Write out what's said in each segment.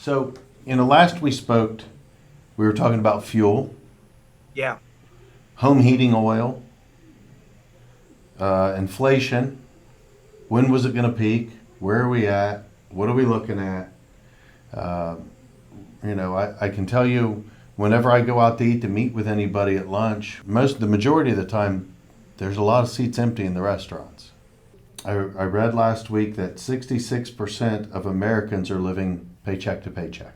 So, last we spoke, we were talking about fuel, Yeah. home heating oil, inflation. When was it going to peak? Where are we at? What are we looking at? Uh, I can tell you whenever I go out to eat to meet with anybody at lunch, the majority of the time, there's a lot of seats empty in the restaurants. I read last week that 66% of Americans are living paycheck to paycheck.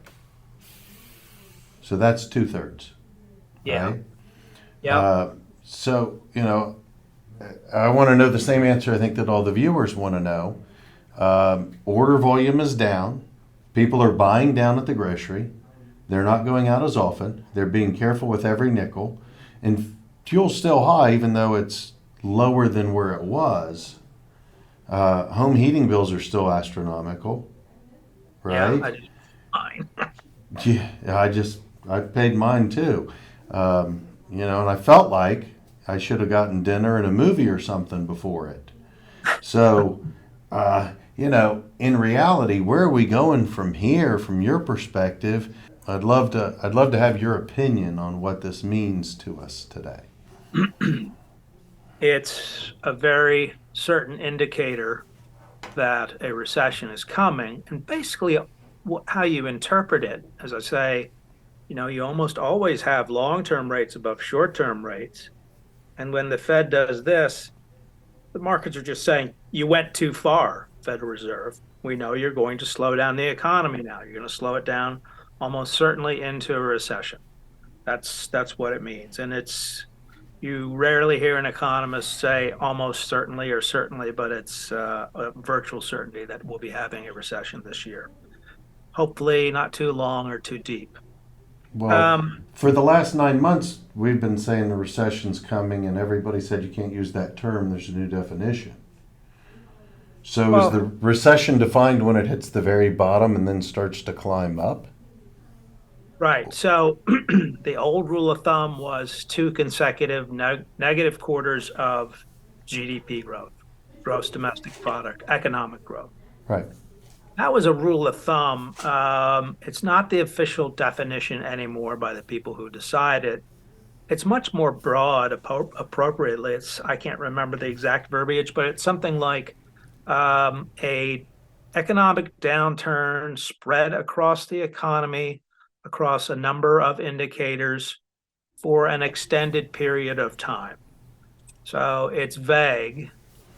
So that's two thirds, Yeah. right? Yep. Uh, so, I want to know the same answer I think that all the viewers want to know. Order volume is down. People are buying down at the grocery. They're not going out as often. They're being careful with every nickel. And fuel's still high, even though it's lower than where it was. Home heating bills are still astronomical, Yeah. right? I just fine. Yeah, I paid mine too. And I felt like I should have gotten dinner and a movie or something before it. So, in reality, where are we going from here, from your perspective? I'd love to have your opinion on what this means to us today. It's a very certain indicator that a recession is coming. And basically, how you interpret it, as I say, you almost always have long-term rates above short-term rates. And when the Fed does this, the markets are just saying, you went too far, Federal Reserve. We know you're going to slow down the economy now. You're going to slow it down almost certainly into a recession. That's what it means. And it's you rarely hear an economist say almost certainly or certainly, but it's a virtual certainty that we'll be having a recession this year. Hopefully not too long or too deep. Well, Um, for the last 9 months, we've been saying the recession's coming, and everybody said you can't use that term. There's a new definition. So is the well, recession defined when it hits the very bottom and then starts to climb up? right. So the old rule of thumb was two consecutive negative quarters of GDP growth, gross domestic product, economic growth. Right. That was a rule of thumb. It's not the official definition anymore by the people who decide it. It's much more broad, appropriately. I can't remember the exact verbiage, but it's something like a economic downturn spread across the economy, across a number of indicators for an extended period of time. So it's vague.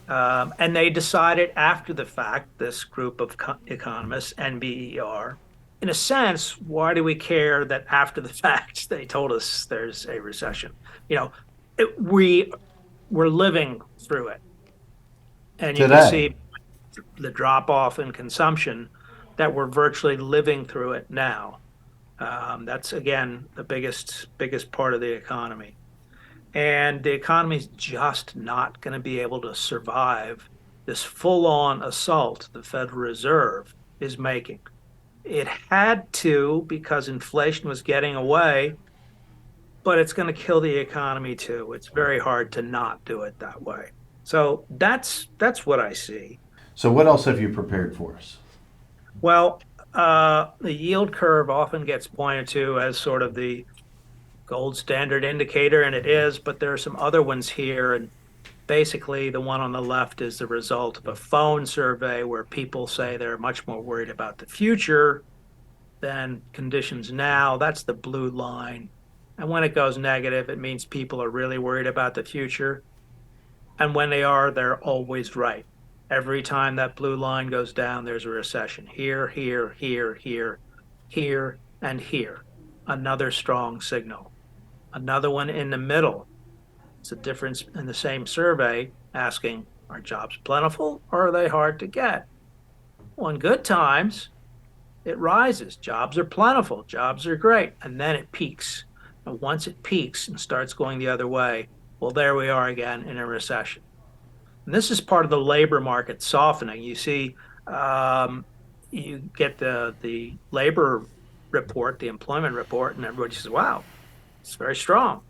And they decided after the fact, this group of economists, NBER, in a sense, why do we care that after the fact they told us there's a recession? You know, we're living through it, and you can Today. see the drop off in consumption that we're virtually living through it now. That's again the biggest part of the economy. And the economy is just not going to be able to survive this full on assault the Federal Reserve is making. It had to because inflation was getting away, but it's going to kill the economy too. It's very hard to not do it that way. So that's what I see. So what else have you prepared for us? Well, the yield curve often gets pointed to as sort of the gold standard indicator, and it is, but there are some other ones here. And basically, the one on the left is the result of a phone survey where people say they're much more worried about the future than conditions now. That's the blue line. And when it goes negative, it means people are really worried about the future. And when they are, they're always right. Every time that blue line goes down, there's a recession. Here, here, here, here, here, and here. Another strong signal. Another one in the middle. It's a difference in the same survey asking, are jobs plentiful or are they hard to get? Well, in good times, it rises. Jobs are plentiful. Jobs are great. And then it peaks. And once it peaks and starts going the other way, well, there we are again in a recession. And this is part of the labor market softening. You see, you get the labor report, the employment report, and everybody says, wow, it's very strong.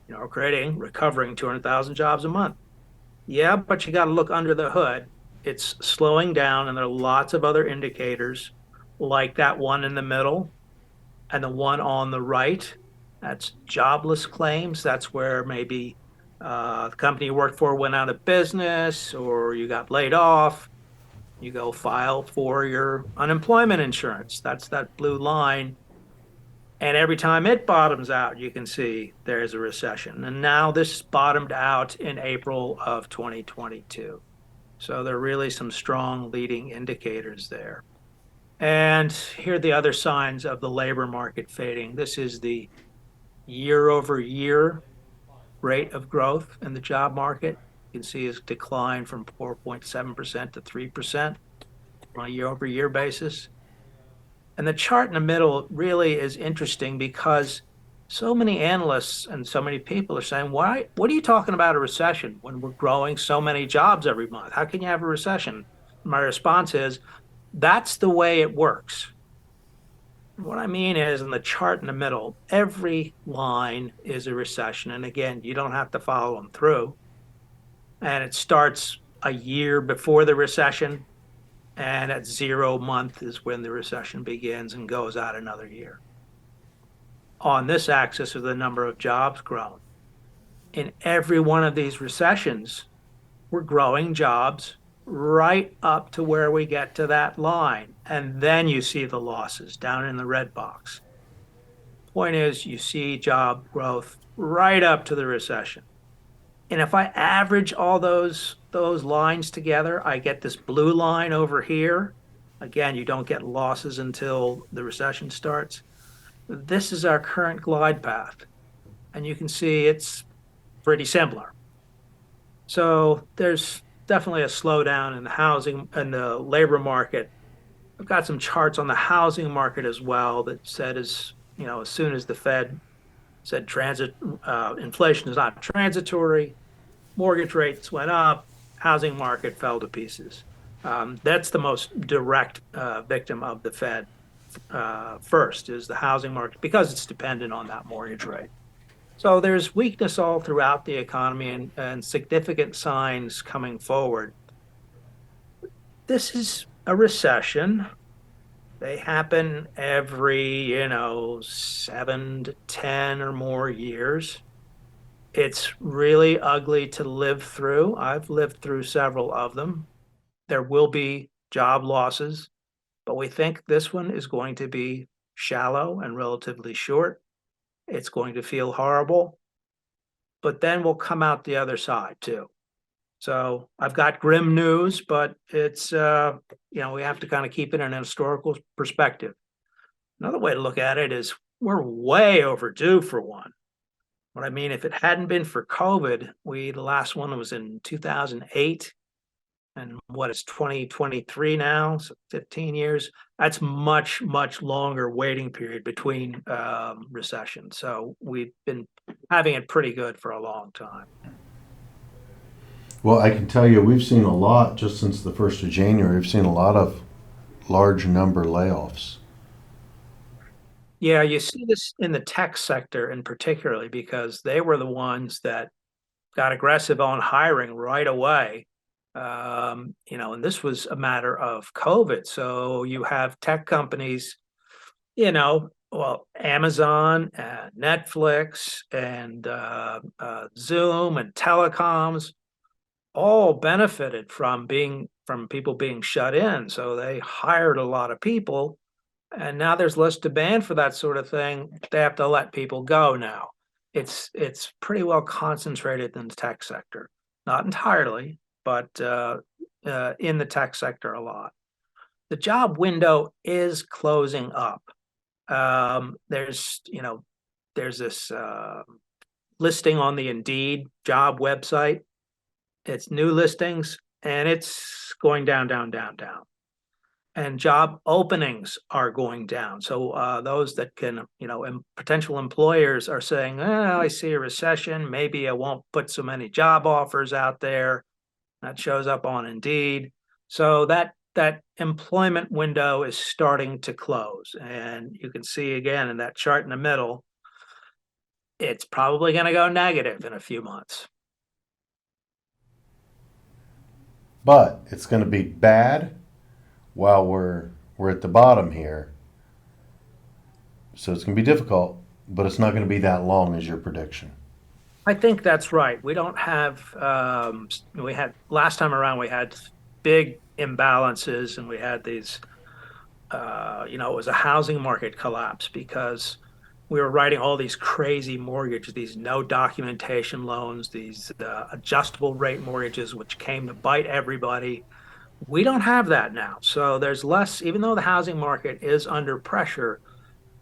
Recovering 200,000 jobs a month. Yeah, but you got to look under the hood. It's slowing down, and there are lots of other indicators like that one in the middle and the one on the right. That's jobless claims. That's where maybe the company you worked for went out of business or you got laid off. You go file for your unemployment insurance. That's that blue line. And every time it bottoms out, you can see there's a recession. And now this bottomed out in April of 2022. So there are really some strong leading indicators there. And here are the other signs of the labor market fading. This is the year over year rate of growth in the job market. You can see it's declined from 4.7% to 3% on a year over year basis. And the chart in the middle really is interesting because so many analysts and so many people are saying, why, what are you talking about a recession when we're growing so many jobs every month? How can you have a recession? My response is, that's the way it works. What I mean is, in the chart in the middle, every line is a recession. And again, you don't have to follow them through. And it starts a year before the recession. And at 0 month is when the recession begins and goes out another year. On this axis is the number of jobs grown. In every one of these recessions, we're growing jobs right up to where we get to that line. And then you see the losses down in the red box. Point is, you see job growth right up to the recession. And if I average all those lines together, I get this blue line over here. Again, you don't get losses until the recession starts. This is our current glide path. And you can see it's pretty similar. So there's definitely a slowdown in the housing and the labor market. I've got some charts on the housing market as well that said as soon as the Fed said inflation is not transitory, mortgage rates went up, housing market fell to pieces. That's the most direct victim of the Fed first is the housing market because it's dependent on that mortgage rate. So there's weakness all throughout the economy and significant signs coming forward. This is a recession. They happen every 7 to 10 or more years. It's really ugly to live through. I've lived through several of them. There will be job losses, but we think this one is going to be shallow and relatively short. It's going to feel horrible, but then we'll come out the other side too. So I've got grim news, but it's we have to kind of keep it in a historical perspective. Another way to look at it is we're way overdue for one. What I mean, if it hadn't been for COVID, the last one was in 2008, and what is 2023 now, so 15 years. That's much, much longer waiting period between recessions. So we've been having it pretty good for a long time. Well, I can tell you, we've seen a lot just since the 1st of January. We've seen a lot of large number layoffs. Yeah, you see this in the tech sector in particularly because they were the ones that got aggressive on hiring right away. And this was a matter of COVID. So you have tech companies, well, Amazon, and Netflix, and Zoom, and telecoms all benefited from people being shut in. So they hired a lot of people, and now there's less demand for that sort of thing. They have to let people go now. It's pretty well concentrated in the tech sector, not entirely, but in the tech sector a lot. The job window is closing up. There's this listing on the Indeed job website. It's new listings, and it's going down, down, down, down. And job openings are going down. So those that potential employers are saying, I see a recession. Maybe I won't put so many job offers out there. That shows up on Indeed. So that employment window is starting to close. And you can see again in that chart in the middle, it's probably going to go negative in a few months. But it's going to be bad while we're we're at the bottom here. So it's going to be difficult, but it's not going to be that long as your prediction. I think that's right. We don't have, we had last time around, we had big imbalances and we had these, it was a housing market collapse because we were writing all these crazy mortgages, these no documentation loans, these adjustable rate mortgages, which came to bite everybody. We don't have that now. So there's less, even though the housing market is under pressure,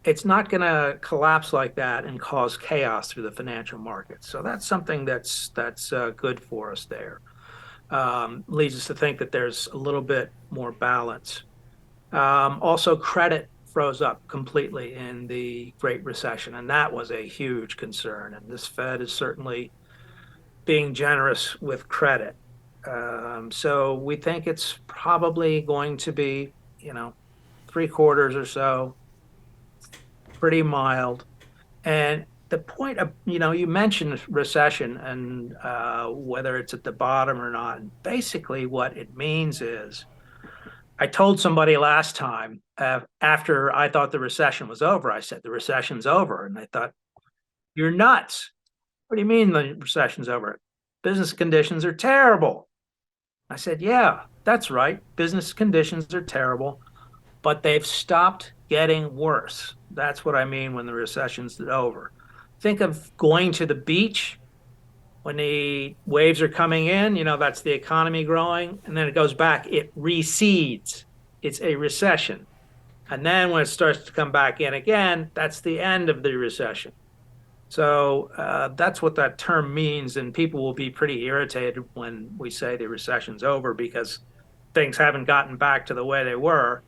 it's not going to collapse like that and cause chaos through the financial markets. So that's something that's good for us there. Leads us to think that there's a little bit more balance. Also, credit froze up completely in the Great Recession, and that was a huge concern. And this Fed is certainly being generous with credit. So we think it's probably going to be, 3 quarters or so, pretty mild. And the point of, you mentioned recession and whether it's at the bottom or not. And basically, what it means is I told somebody last time after I thought the recession was over, I said, the recession's over. And they thought, you're nuts. What do you mean the recession's over? Business conditions are terrible. I said, yeah, that's right. Business conditions are terrible, but they've stopped getting worse. That's what I mean when the recession's over. Think of going to the beach when the waves are coming in, that's the economy growing, and then it goes back, it recedes. It's a recession. And then when it starts to come back in again, that's the end of the recession. So that's what that term means. And people will be pretty irritated when we say the recession's over because things haven't gotten back to the way they were.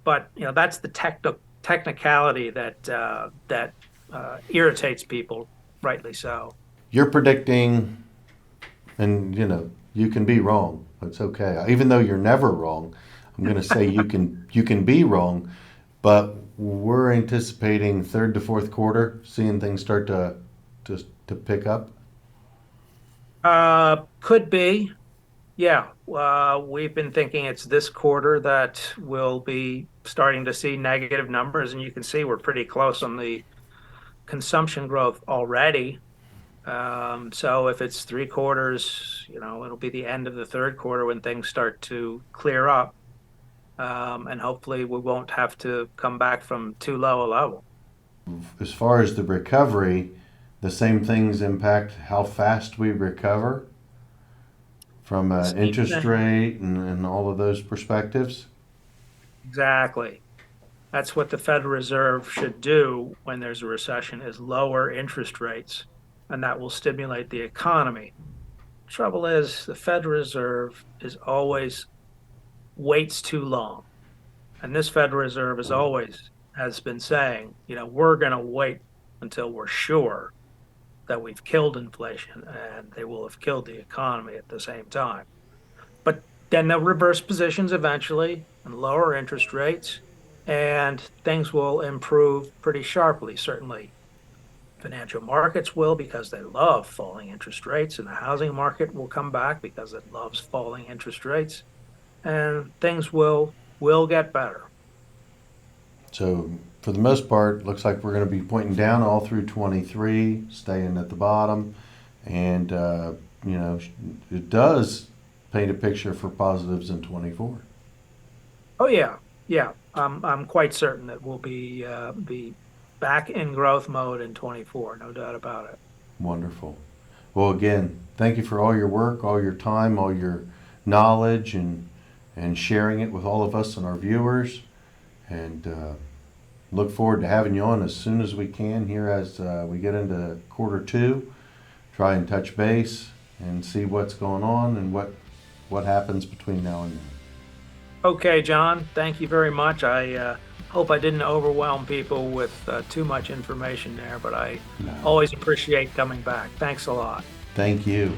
But that's the technicality that irritates people, rightly so. You're predicting, and you can be wrong. It's okay. Even though you're never wrong, I'm going to say you can be wrong, but we're anticipating third to fourth quarter, seeing things start to pick up. Could be. Yeah, we've been thinking it's this quarter that we'll be starting to see negative numbers, and you can see we're pretty close on the consumption growth already. So if it's 3 quarters, it'll be the end of the third quarter when things start to clear up, and hopefully we won't have to come back from too low a level. As far as the recovery, the same things impact how fast we recover from Same interest thing. rate and all of those perspectives. Exactly. That's what the Federal Reserve should do when there's a recession is lower interest rates, and that will stimulate the economy. Trouble is, the Federal Reserve is always waits too long. And this Federal Reserve is always has been saying, we're going to wait until we're sure that we've killed inflation and they will have killed the economy at the same time. But then they'll reverse positions eventually and lower interest rates, and things will improve pretty sharply. Certainly, financial markets will because they love falling interest rates, and the housing market will come back because it loves falling interest rates, and things will get better. So for the most part, looks like we're going to be pointing down all through 23, staying at the bottom, and it does paint a picture for positives in 24. Oh yeah, yeah. I'm quite certain that we'll be back in growth mode in 24, no doubt about it. Wonderful. Well, again, thank you for all your work, all your time, all your knowledge, and sharing it with all of us and our viewers. And look forward to having you on as soon as we can here as we get into quarter two. Try and touch base and see what's going on and what happens between now and then. Okay, John, thank you very much. I hope I didn't overwhelm people with too much information there, but I No. always appreciate coming back. Thanks a lot. Thank you.